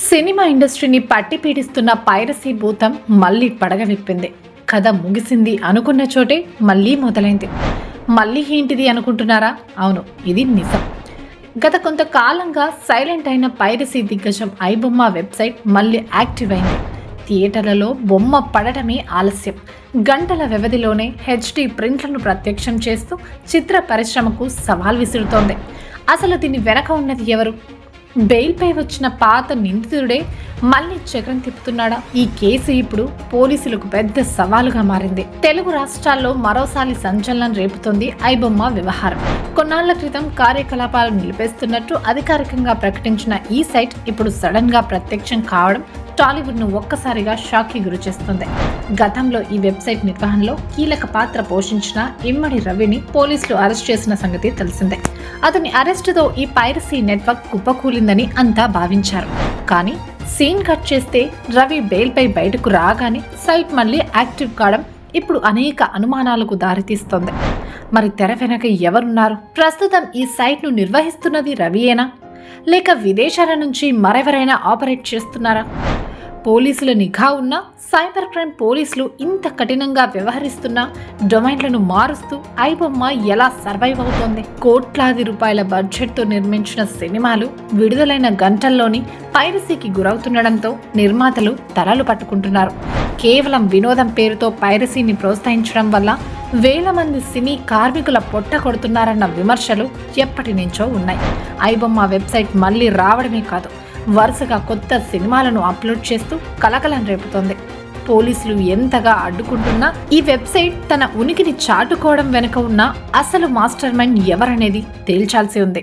Cinema ఇండస్ట్రీని పట్టి పీడిస్తున్న పైరసీ భూతం మళ్ళీ పడగ విప్పింది. కథ ముగిసింది అనుకున్న చోటే మళ్ళీ మొదలైంది. మళ్ళీ ఏంటిది అనుకుంటున్నారా? అవును, ఇది నిజం. గత కొంతకాలంగా సైలెంట్ అయిన పైరసీ దిగ్గజం ఐబొమ్మ వెబ్సైట్ మళ్ళీ యాక్టివ్ అయింది. థియేటర్లలో బొమ్మ పడటమే ఆలస్యం. గంటల వ్యవధిలోనే హెచ్డి ప్రింట్లను ప్రత్యక్షం చేస్తూ చిత్ర పరిశ్రమకు సవాల్ విసురుతోంది. అసలు దీని వెనక ఉన్నది ఎవరు? బెయిల్పై వచ్చిన పాత నిందితుడే మళ్ళీ చక్రం తిప్పుతున్నాడా? ఈ కేసు ఇప్పుడు పోలీసులకు పెద్ద సవాలుగా మారింది. తెలుగు రాష్ట్రాల్లో మరోసారి సంచలనం రేపుతోంది ఐబొమ్మ వ్యవహారం. కొన్నాళ్ల క్రితం కార్యకలాపాలు నిలిపేస్తున్నట్టు అధికారికంగా ప్రకటించిన ఈ సైట్ ఇప్పుడు సడన్ గా ప్రత్యక్షం కావడం టాలీవుడ్ ను ఒక్కసారిగా షాక్ కి గురి చేస్తుంది. గతంలో ఈ వెబ్సైట్ నిర్వహణలో కీలక పాత్ర పోషించిన ఇమ్మడి రవిని పోలీసులు అరెస్ట్ చేసిన సంగతి తెలిసిందే. అతని అరెస్టుతో ఈ పైరసీ నెట్వర్క్ కుప్పకూలిందని అంతా భావించారు. కానీ సీన్ కట్ చేస్తే రవి బెయిల్పై బయటకు రాగానే సైట్ మళ్ళీ యాక్టివ్ కావడం ఇప్పుడు అనేక అనుమానాలకు దారితీస్తోంది. మరి తెర వెనక ఎవరున్నారు? ప్రస్తుతం ఈ సైట్ ను నిర్వహిస్తున్నది రవియేనా, లేక విదేశాల నుంచి మరెవరైనా ఆపరేట్ చేస్తున్నారా? పోలీసుల నిఘా ఉన్న సైబర్ క్రైమ్ పోలీసులు ఇంత కఠినంగా వ్యవహరిస్తున్న డొమైన్లను మారుస్తూ ఐబొమ్మ ఎలా సర్వైవ్ అవుతోంది? కోట్లాది రూపాయల బడ్జెట్తో నిర్మించిన సినిమాలు విడుదలైన గంటల్లోని పైరసీకి గురవుతుండడంతో నిర్మాతలు తలలు పట్టుకుంటున్నారు. కేవలం వినోదం పేరుతో పైరసీని ప్రోత్సహించడం వల్ల వేల మంది సినీ కార్మికుల పొట్ట కొడుతున్నారన్న విమర్శలు ఎప్పటి నుంచో ఉన్నాయి. ఐబొమ్మ వెబ్సైట్ మళ్ళీ రావడమే కాదు, వరుసగా కొత్త సినిమాలను అప్లోడ్ చేస్తూ కలకలం రేపుతోంది. పోలీసులు ఎంతగా అడ్డుకుంటున్నా ఈ వెబ్సైట్ తన ఉనికిని చాటుకోవడం వెనుక ఉన్న అసలు మాస్టర్ మైండ్ ఎవరనేది తేల్చాల్సి ఉంది.